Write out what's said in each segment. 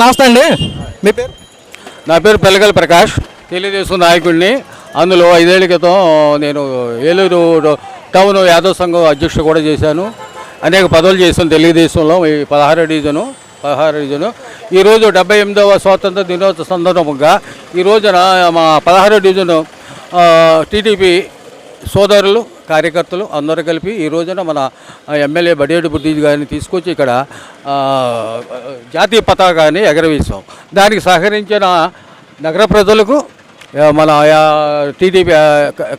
నమస్తే అండి, మీ పేరు? నా పేరు పెల్లగల్ ప్రకాష్, తెలుగుదేశం నాయకుడిని. అందులో 5 ఏళ్ల క్రితం నేను ఏలూరు టౌన్ యాదవ్ సంఘం అధ్యక్షుడు కూడా చేశాను. అనేక పదవులు చేశాను తెలుగుదేశంలో. ఈ 16వ డివిజను ఈరోజు 78వ స్వాతంత్ర దినోత్సవ సందర్భంగా ఈ రోజున మా 16వ డివిజను టీడీపీ సోదరులు కార్యకర్తలు అందరూ కలిపి ఈ రోజున మన ఎమ్మెల్యే బడియేడు బుద్ధి గారిని తీసుకొచ్చి ఇక్కడ జాతీయ పతాకాన్ని ఎగరవేశాం. దానికి సహకరించిన నగర ప్రజలకు, మన టీడీపీ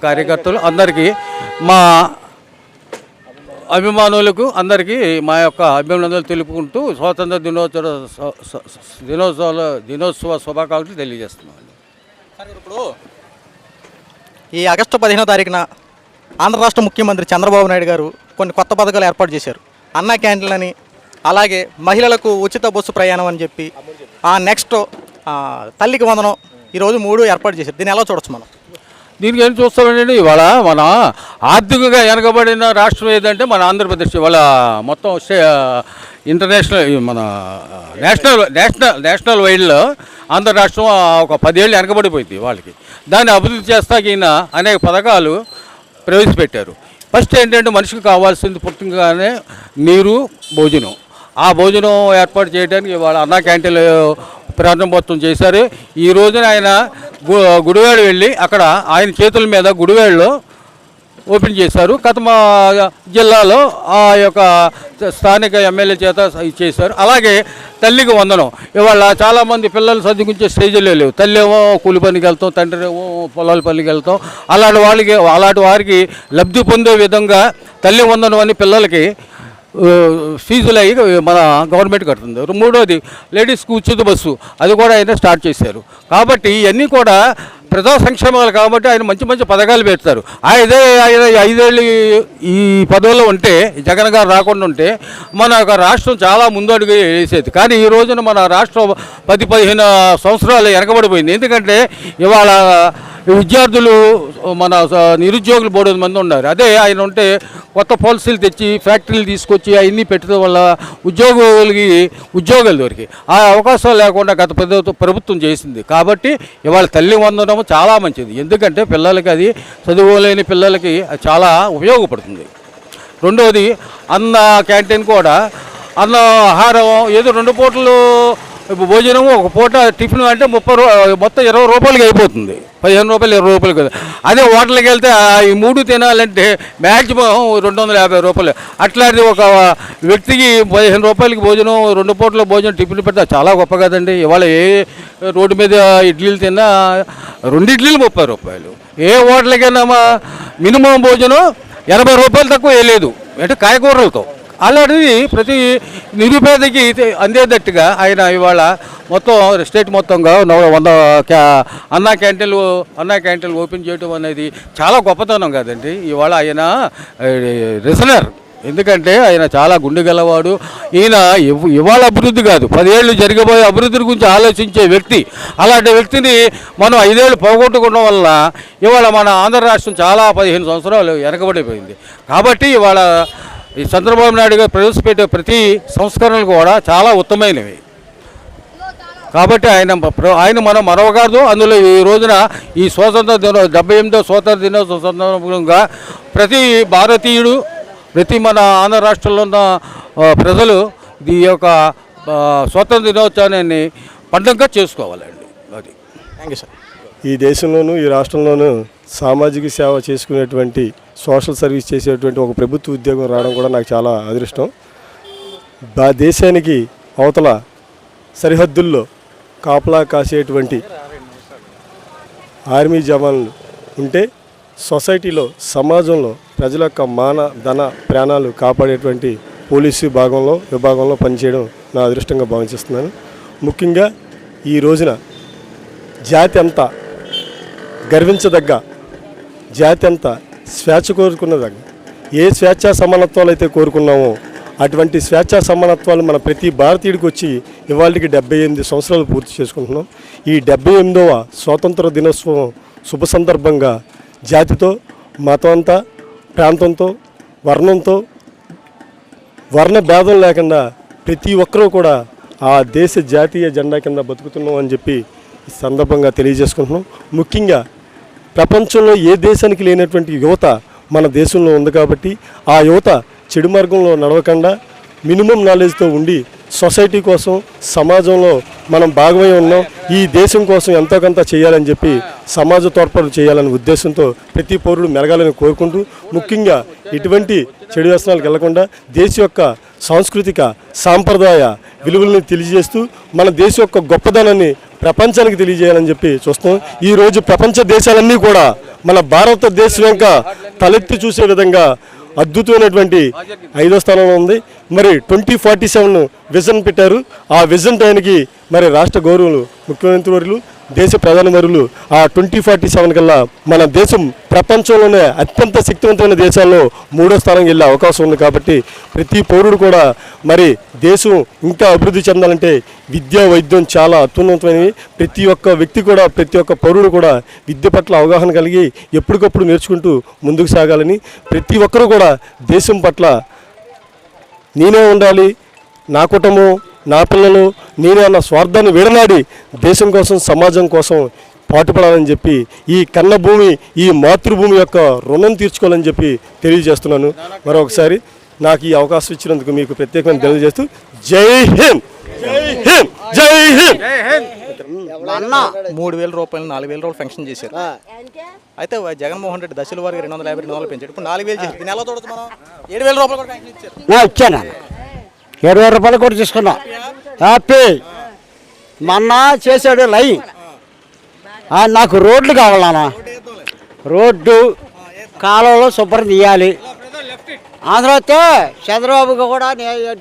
కార్యకర్తలు అందరికీ, మా అభిమానులకు అందరికీ మా యొక్క అభినందనలు తెలుపుకుంటూ స్వాతంత్ర దినోత్సవ శుభాకాంక్షలు తెలియజేస్తున్నాం. ఇప్పుడు ఈ ఆగస్టు 15వ తారీఖున ఆంధ్ర రాష్ట్ర ముఖ్యమంత్రి చంద్రబాబు నాయుడు గారు కొన్ని కొత్త పథకాలు ఏర్పాటు చేశారు. అన్నా క్యాంటీన్లని, అలాగే మహిళలకు ఉచిత బస్సు ప్రయాణం అని చెప్పి, నెక్స్ట్ తల్లికి వందనం, ఈరోజు 3 ఏర్పాటు చేశారు. దీన్ని ఎలా చూడొచ్చు మనం? దీనికి ఏం చూస్తామండి, ఇవాళ మన ఆర్థికంగా వెనకబడిన రాష్ట్రం ఏదంటే మన ఆంధ్రప్రదేశ్. ఇవాళ మొత్తం ఇంటర్నేషనల్, మన నేషనల్ వైడ్లో ఆంధ్ర రాష్ట్రం ఒక 10 ఏళ్ళు వెనకబడిపోయింది వాళ్ళకి. దాన్ని అభివృద్ధి చేస్తాక ఈయన అనేక పథకాలు ప్రవేశపెట్టారు. ఫస్ట్ ఏంటంటే మనిషికి కావాల్సింది పుట్టినగానే నీరు, భోజనం. ఆ భోజనం ఏర్పాటు చేయడానికి ఇవాళ అన్నా క్యాంటీన్లు ప్రారంభోత్సవం చేశారు. ఈ రోజున ఆయన గుడివాడ వెళ్ళి అక్కడ ఆయన చేతుల మీద గుడివాడలో ఓపెన్ చేశారు. గత మా జిల్లాలో ఆ యొక్క స్థానిక ఎమ్మెల్యే చేత చేశారు. అలాగే తల్లికి వందనం. ఇవాళ చాలామంది పిల్లలు చదువుకుంచే స్టేజ్లో లేవు. తల్లి ఏమో కూలి పనికి వెళ్తాం, తండ్రి ఏమో పొలాల పనికి వెళ్తాం. అలాంటి వారికి లబ్ధి పొందే విధంగా తల్లి వందనం అని పిల్లలకి ఫీజులు అయ్యి మన గవర్నమెంట్ కడుతుంది. 3వది లేడీస్కి ఉచిత బస్సు, అది కూడా ఆయన స్టార్ట్ చేశారు. కాబట్టి ఇవన్నీ కూడా ప్రజా సంక్షేమాలు కాబట్టి ఆయన మంచి మంచి పథకాలు పెడతారు. ఆయన 5 ఏళ్ళు ఈ పదవుల్లో ఉంటే, జగన్ గారు రాకుండా ఉంటే మన యొక్క రాష్ట్రం చాలా ముందడుగు వేసేది. కానీ ఈ రోజున మన రాష్ట్రం 10-15 సంవత్సరాలు వెనకబడిపోయింది. ఎందుకంటే ఇవాళ విద్యార్థులు, మన నిరుద్యోగులు 300 మంది ఉన్నారు. అదే ఆయన ఉంటే కొత్త పాలసీలు తెచ్చి ఫ్యాక్టరీలు తీసుకొచ్చి అవన్నీ పెట్టడం వల్ల ఉద్యోగాలు దొరికి ఆ అవకాశాలు లేకుండా గత ప్రభుత్వం చేసింది. కాబట్టి ఇవాళ తల్లి వందనం చాలా మంచిది. ఎందుకంటే పిల్లలకి, అది చదువులేని పిల్లలకి చాలా ఉపయోగపడుతుంది. 2వది అన్న క్యాంటీన్ కూడా, అన్న ఆహారం ఏదో 2 పూటలు భోజనము, ఒక పూట టిఫిన్ అంటే మొత్తం 20 రూపాయలకి అయిపోతుంది. 15 రూపాయలు 20 రూపాయలు కదా. అదే హోటల్కి వెళ్తే ఈ 3 తినాలంటే మ్యాక్సిమం 250 రూపాయలు. అట్లాంటిది ఒక వ్యక్తికి 15 రూపాయలకి భోజనం, 2 పూటల భోజనం టిఫిన్ పెడితే చాలా గొప్ప కదండి. ఇవాళ ఏ రోడ్డు మీద ఇడ్లీలు తిన్నా 2 ఇడ్లీలు 30 రూపాయలు. ఏ హోటల్కైనా మినిమం భోజనం 80 రూపాయలు తక్కువ వేయలేదు, అంటే కాయగూరలతో. అలాంటిది ప్రతి నిరుపేదకి అందేటట్టుగా ఆయన ఇవాళ మొత్తం స్టేట్ మొత్తంగా 100 అన్నా క్యాంటీన్లు ఓపెన్ చేయడం అనేది చాలా గొప్పతనం కదండి. ఇవాళ ఆయన రిజనర్, ఎందుకంటే ఆయన చాలా గుండె గలవాడు. ఈయన ఇవాళ అభివృద్ధి కాదు, 10 ఏళ్ళు జరగబోయే అభివృద్ధి గురించి ఆలోచించే వ్యక్తి. అలాంటి వ్యక్తిని మనం 5 ఏళ్ళు పోగొట్టుకోవడం వల్ల ఇవాళ మన ఆంధ్ర రాష్ట్రం చాలా 15 సంవత్సరాలు వెనకబడిపోయింది. కాబట్టి ఇవాళ ఈ చంద్రబాబు నాయుడు గారు ప్రవేశపెట్టే ప్రతి సంస్కరణలు కూడా చాలా ఉత్తమైనవి. కాబట్టి ఆయన మనం మరవకాదు. అందులో ఈ రోజున ఈ 78వ స్వాతంత్ర దినోత్సవ సందర్భంగా ప్రతి భారతీయుడు, ప్రతి మన ఆంధ్ర రాష్ట్రంలో ఉన్న ప్రజలు ఈ యొక్క స్వాతంత్ర దినోత్సవాన్ని పండుగగా చేసుకోవాలండి. అది. Thank you sir. ఈ దేశంలోనూ ఈ రాష్ట్రంలోనూ సామాజిక సేవ చేసుకునేటువంటి, సోషల్ సర్వీస్ చేసేటువంటి ఒక ప్రభుత్వ ఉద్యోగం రావడం కూడా నాకు చాలా అదృష్టం. దేశానికి అవతల సరిహద్దుల్లో కాపలా కాసేటువంటి ఆర్మీ జవాన్లు ఉంటే, సొసైటీలో, సమాజంలో ప్రజల యొక్క ధన ప్రాణాలు కాపాడేటువంటి పోలీసు విభాగంలో పనిచేయడం నా అదృష్టంగా భావిస్తున్నాను. ముఖ్యంగా ఈ రోజున జాతి అంతా గర్వించదగ్గ, జాతి అంతా స్వేచ్ఛ కోరుకున్నదగ్గ, ఏ స్వేచ్ఛా సమానత్వాలు అయితే కోరుకున్నామో అటువంటి స్వేచ్ఛా సమానత్వాలు మన ప్రతి భారతీయుడికి వచ్చి ఇవాళకి 78 సంవత్సరాలు పూర్తి చేసుకుంటున్నాం. ఈ 78వ స్వాతంత్ర దినోత్సవం శుభ సందర్భంగా జాతితో, మతంతో, ప్రాంతంతో, వర్ణంతో, వర్ణ భేదం లేకుండా ప్రతి ఒక్కరూ కూడా ఆ దేశ జాతీయ జెండా కింద బతుకుతున్నాం అని చెప్పి ఈ సందర్భంగా తెలియజేసుకుంటున్నాం. ముఖ్యంగా ప్రపంచంలో ఏ దేశానికి లేనటువంటి యువత మన దేశంలో ఉంది కాబట్టి ఆ యువత చెడు మార్గంలో నడవకుండా మినిమం నాలెడ్జ్తో ఉండి సొసైటీ కోసం సమాజంలో మనం భాగమై ఉన్నాం, ఈ దేశం కోసం ఎంతో కొంత చేయాలని చెప్పి సమాజ తోడ్పాటు చేయాలనే ఉద్దేశంతో ప్రతి పౌరుడు మెలగాలని కోరుకుంటూ, ముఖ్యంగా ఇటువంటి చెడు వ్యసనాలకు వెళ్లకుండా దేశం యొక్క సాంస్కృతిక సాంప్రదాయ విలువల్ని తెలియజేస్తూ మన దేశం యొక్క గొప్పదనాన్ని ప్రపంచానికి తెలియజేయాలని చెప్పి చూస్తాం. ఈరోజు ప్రపంచ దేశాలన్నీ కూడా మన భారతదేశం యొక్క తలెత్తి చూసే విధంగా అద్భుతమైనటువంటి 5వ స్థానంలో ఉంది. మరి 2047 విజన్ పెట్టారు. ఆ విజన్ టైంకి మరి రాష్ట్ర గౌరవులు ముఖ్యమంత్రి వర్యులు దేశ ప్రధాని వర్యులు ఆ 2047 కల్లా మన దేశం ప్రపంచంలోనే అత్యంత శక్తివంతమైన దేశాల్లో 3వ స్థానం వెళ్ళే అవకాశం ఉంది. కాబట్టి ప్రతి పౌరుడు కూడా మరి దేశం ఇంకా అభివృద్ధి చెందాలంటే విద్యా వైద్యం చాలా అత్యున్నతమైనవి. ప్రతి ఒక్క వ్యక్తి కూడా ప్రతి ఒక్క పౌరుడు కూడా విద్య పట్ల అవగాహన కలిగి ఎప్పటికప్పుడు నేర్చుకుంటూ ముందుకు సాగాలని, ప్రతి ఒక్కరూ కూడా దేశం పట్ల నేనే ఉండాలి, నా కుటుంబం, నా పిల్లలు, నేనే అన్న స్వార్థాన్ని విడనాడి దేశం కోసం సమాజం కోసం పాటుపడాలని చెప్పి ఈ కన్నభూమి ఈ మాతృభూమి యొక్క రుణం తీర్చుకోవాలని చెప్పి తెలియజేస్తున్నాను. మరొకసారి నాకు ఈ అవకాశం ఇచ్చినందుకు మీకు ప్రత్యేకంగా తెలియజేస్తూ జై హింద్, జై హింద్, జై హింద్. 3,000 రూపాయలు 4,000 రూపాయలు పెన్షన్ చేశారు. అయితే జగన్మోహన్ రెడ్డి దశల వారికి 250 పెంచాడు. ఇప్పుడు 4,000 చేశారు. దీని ఎలా చూడదు మనం? 7,000 రూపాయలు కూడా పెన్షన్ ఇచ్చారు. ఇచ్చాను 20 రూపాయలు కూడా తీసుకున్నా. హ్యాపీ. మొన్న చేశాడు లై. నాకు రోడ్లు కావాలన్నా, రోడ్డు కాలువలో శుభ్రం తీయాలి. అందులో చంద్రబాబుకి కూడా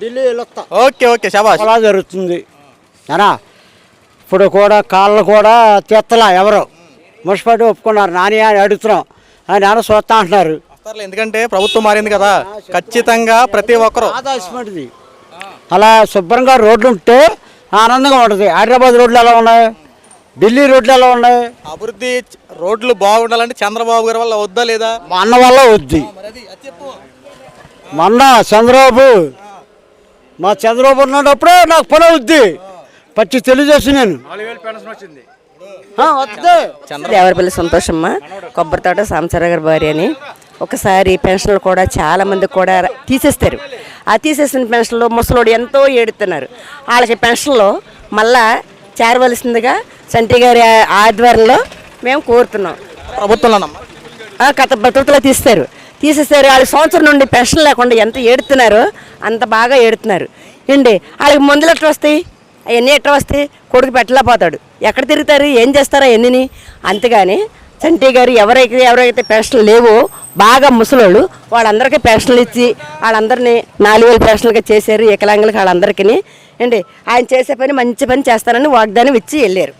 ఢిల్లీ వెళ్ళొస్తా. ఓకే ఓకే శభాష్. అలా జరుగుతుంది అనా. ఇప్పుడు కూడా కాళ్ళు కూడా తీస్తలా ఎవరు మున్సిపాలిటీ ఒప్పుకున్నారు. నాని అని అడుగుతున్నాం, ఆయన ఏమైనా చూస్తా అంటున్నారు. ఎందుకంటే ప్రభుత్వం మారింది కదా, ఖచ్చితంగా ప్రతి ఒక్కరు ఆదాయమైనది. అలా శుభ్రంగా రోడ్లు ఉంటే ఆనందంగా ఉంటుంది. హైదరాబాద్ రోడ్లు ఎలా ఉన్నాయి, ఢిల్లీ రోడ్లు ఎలా ఉన్నాయి? అభివృద్ధి రోడ్లు బాగుండాలంటే చంద్రబాబు గారి వల్ల వద్దా లేదా? మా అన్న వల్ల వద్ది. మొన్న చంద్రబాబు ఉన్నప్పుడే నాకు పని అవుద్ది. పచ్చి తెలియజేసి నేను దేవరపల్లి సంతోషమ్మ, కొబ్బరితోట సాంబశివరావు గారి భార్య అని. ఒకసారి పెన్షన్లు కూడా చాలా మంది కూడా తీసేస్తారు. ఆ తీసేసిన పెన్షన్లో ముసలోడు ఎంతో ఏడుతున్నారు. వాళ్ళకి పెన్షన్లో మళ్ళా చేరవలసిందిగా చంటి గారి ఆధ్వర్యంలో మేము కోరుతున్నాం. ప్రభుత్వంలో గత ప్రభుత్వంలో తీసేస్తారు. వాళ్ళకి సంవత్సరం నుండి పెన్షన్ లేకుండా ఎంత ఏడుతున్నారో అంత బాగా ఏడుతున్నారు అండి. వాళ్ళకి మందులు ఎట్లా వస్తాయి, అవన్నీ ఎట్లా వస్తాయి? కొడుకు పెట్టలేకపోతాడు. ఎక్కడ తిరుగుతారు, ఏం చేస్తారో అవన్నీ. అంతేగాని చంటి గారు ఎవరైతే పెన్షన్లు లేవో బాగా ముసలోళ్ళు వాళ్ళందరికీ పెన్షన్లు ఇచ్చి వాళ్ళందరినీ 4,000 పెన్షన్లుగా చేశారు. వికలాంగులకి వాళ్ళందరికీ అండి. ఆయన చేసే పని మంచి పని చేస్తానని వాగ్దానం ఇచ్చి వెళ్ళారు.